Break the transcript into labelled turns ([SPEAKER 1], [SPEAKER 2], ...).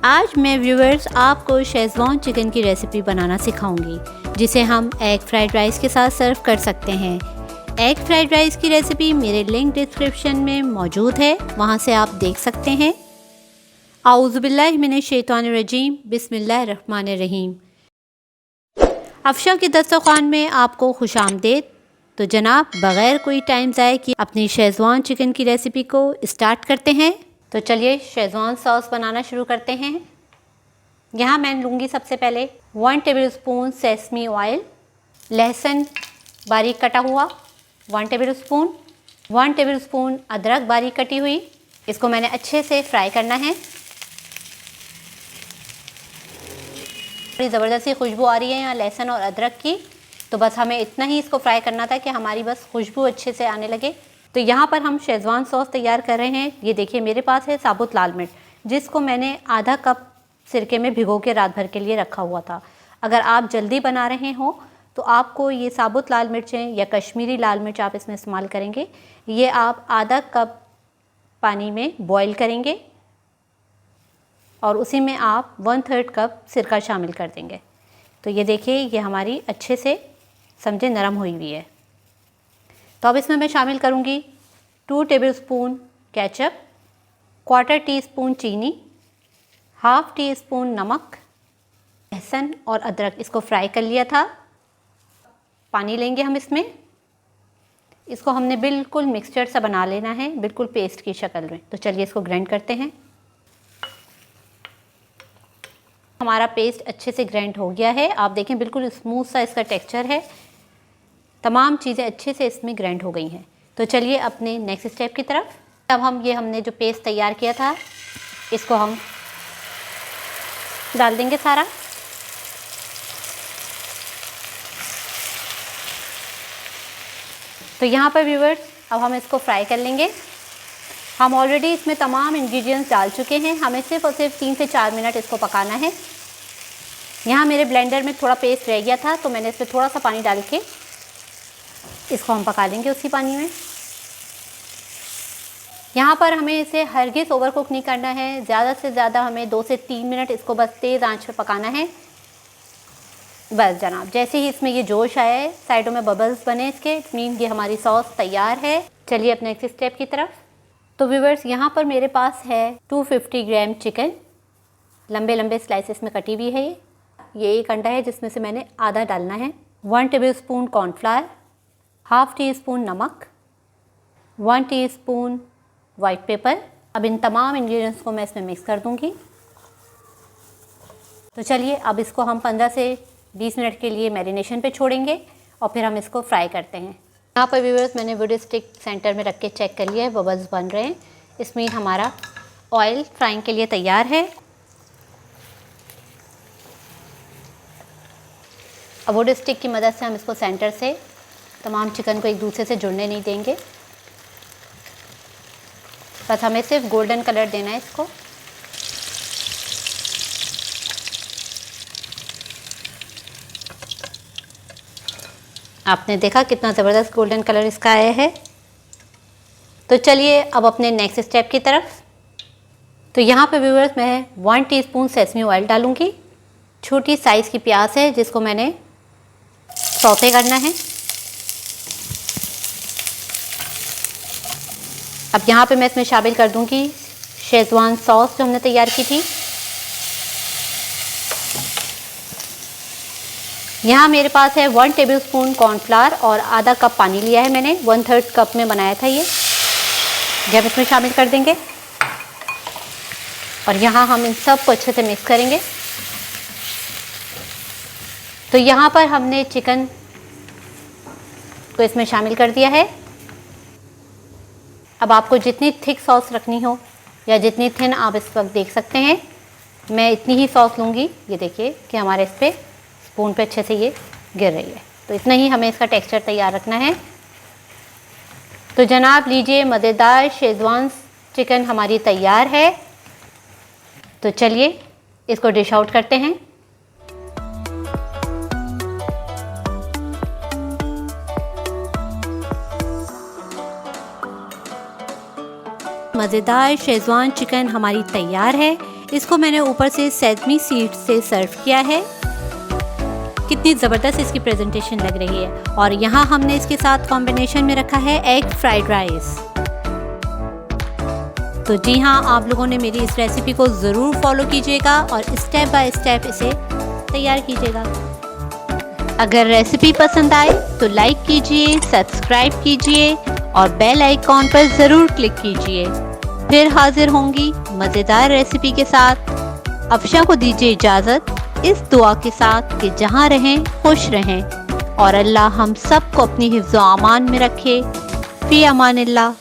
[SPEAKER 1] आज मैं व्यूअर्स आपको शेज़वान चिकन की रेसिपी बनाना सिखाऊंगी, जिसे हम एग फ्राइड राइस के साथ सर्व कर सकते हैं। एग फ्राइड राइस की रेसिपी मेरे लिंक डिस्क्रिप्शन में मौजूद है, वहां से आप देख सकते हैं। आऊज़ु बिल्लाहि मिनश शैतानिर रजीम, बिस्मिल्लाहिर रहमानिर रहीम। अफशा के दस्तरखान में आपको खुशामदीद। तो जनाब, बग़ैर कोई टाइम ज़ाय किए अपनी शेज़वान चिकन की रेसिपी को स्टार्ट करते हैं। तो चलिए शेज़वान सॉस बनाना शुरू करते हैं। यहाँ मैं लूँगी सबसे पहले 1 टेबलस्पून सेसमी ऑयल, लहसुन बारीक कटा हुआ 1 टेबलस्पून, 1 टेबलस्पून अदरक बारीक कटी हुई। इसको मैंने अच्छे से फ्राई करना है। बड़ी ज़बरदस्ती खुशबू आ रही है यहाँ लहसुन और अदरक की, तो बस हमें इतना ही इसको फ्राई करना था कि हमारी बस खुशबू अच्छे से आने लगे। तो यहाँ पर हम शेज़वान सॉस तैयार कर रहे हैं। ये देखिए मेरे पास है साबुत लाल मिर्च, जिसको मैंने आधा कप सिरके में भिगो के रात भर के लिए रखा हुआ था। अगर आप जल्दी बना रहे हो तो आपको ये साबुत लाल मिर्चें या कश्मीरी लाल मिर्च आप इसमें इस्तेमाल करेंगे। ये आप आधा कप पानी में बॉईल करेंगे और उसी में आप 1/3 कप सिरका शामिल कर देंगे। तो ये देखिए ये हमारी अच्छे से समझे नरम हुई हुई है। तो अब इसमें मैं शामिल करूँगी 2 टेबलस्पून केचप, 1/4 टीस्पून चीनी, 1/2 टीस्पून नमक, लहसुन और अदरक इसको फ्राई कर लिया था। पानी लेंगे हम इसमें। इसको हमने बिल्कुल मिक्सचर सा बना लेना है, बिल्कुल पेस्ट की शक्ल में। तो चलिए इसको ग्राइंड करते हैं। हमारा पेस्ट अच्छे से ग्राइंड हो गया है। आप देखें बिल्कुल स्मूथ सा इसका टेक्सचर है। तमाम चीज़ें अच्छे से इसमें ग्राइंड हो गई हैं। तो चलिए अपने नेक्स्ट स्टेप की तरफ। अब हमने जो पेस्ट तैयार किया था इसको हम डाल देंगे सारा। तो यहाँ पर व्यूअर्स अब हम इसको फ्राई कर लेंगे। हम ऑलरेडी इसमें तमाम इंग्रेडिएंट्स डाल चुके हैं, हमें सिर्फ और सिर्फ 3 से 4 मिनट इसको पकाना है। यहाँ मेरे ब्लेंडर में थोड़ा पेस्ट रह गया था, तो मैंने इसमें थोड़ा सा पानी डाल के इसको हम पका लेंगे उसी पानी में। यहाँ पर हमें इसे हरगिज़ ओवर कुक नहीं करना है। ज़्यादा से ज़्यादा हमें 2 से 3 मिनट इसको बस तेज़ आंच पर पकाना है। बस जनाब, जैसे ही इसमें ये जोश आया है, साइडों में बबल्स बने इसके, इट मीन ये हमारी सॉस तैयार है। चलिए अपने नेक्स्ट स्टेप की तरफ। तो व्यूअर्स यहाँ पर मेरे पास है 250 ग्राम चिकन, लंबे लंबे स्लाइसेस में कटी हुई है। ये एक अंडा है जिसमें से मैंने आधा डालना है। 1 टेबलस्पून कॉर्नफ्लावर, 1/2 टीस्पून नमक, 1 टीस्पून वाइट पेपर। अब इन तमाम इंग्रेडिएंट्स को मैं इसमें मिक्स कर दूंगी। तो चलिए अब इसको हम 15 से 20 मिनट के लिए मैरिनेशन पे छोड़ेंगे और फिर हम इसको फ्राई करते हैं। यहाँ पर व्यूअर्स मैंने वुड स्टिक सेंटर में रख के चेक कर लिया है, बबल्स बन रहे हैं। इसमें हमारा ऑयल फ्राइंग के लिए तैयार है। अब वुड स्टिक की मदद से हम इसको सेंटर से तमाम चिकन को एक दूसरे से जुड़ने नहीं देंगे। बस हमें सिर्फ गोल्डन कलर देना है इसको। आपने देखा कितना ज़बरदस्त गोल्डन कलर इसका आया है। तो चलिए अब अपने नेक्स्ट स्टेप की तरफ। तो यहाँ पे व्यूअर्स मैं 1 टीस्पून सेसमी ऑयल डालूँगी। छोटी साइज़ की प्याज है जिसको मैंने सौते करना है। अब यहाँ पे मैं इसमें शामिल कर दूँगी शेज़वान सॉस जो हमने तैयार की थी। यहाँ मेरे पास है 1 टेबलस्पून कॉर्नफ्लावर और आधा कप पानी लिया है मैंने। 1/3 कप में बनाया था ये हम इसमें शामिल कर देंगे और यहाँ हम इन सब को अच्छे से मिक्स करेंगे। तो यहाँ पर हमने चिकन को इसमें शामिल कर दिया है। अब आपको जितनी थिक सॉस रखनी हो या जितनी थिन आप इस वक्त देख सकते हैं, मैं इतनी ही सॉस लूँगी। ये देखिए कि हमारे इस पर स्पून पे अच्छे से ये गिर रही है। तो इतना ही हमें इसका टेक्सचर तैयार रखना है। तो जनाब लीजिए, मज़ेदार शेज़वान चिकन हमारी तैयार है। तो चलिए इसको डिश आउट करते हैं। मज़ेदार शेज़वान चिकन हमारी तैयार है। इसको मैंने ऊपर से सेसमी सीड से सर्व किया है। कितनी ज़बरदस्त इसकी प्रेजेंटेशन लग रही है। और यहाँ हमने इसके साथ कॉम्बिनेशन में रखा है एग फ्राइड राइस। तो जी हाँ, आप लोगों ने मेरी इस रेसिपी को ज़रूर फॉलो कीजिएगा और स्टेप बाय स्टेप इसे तैयार कीजिएगा। अगर रेसिपी पसंद आए तो लाइक कीजिए, सब्सक्राइब कीजिए और बेल आइकॉन पर ज़रूर क्लिक कीजिए। फिर हाजिर होंगी मज़ेदार रेसिपी के साथ। अफशा को दीजिए इजाज़त इस दुआ के साथ कि जहाँ रहें खुश रहें और अल्लाह हम सब को अपनी हिफ्ज़ व अमान में रखे। फ़ी अमानिल्लाह।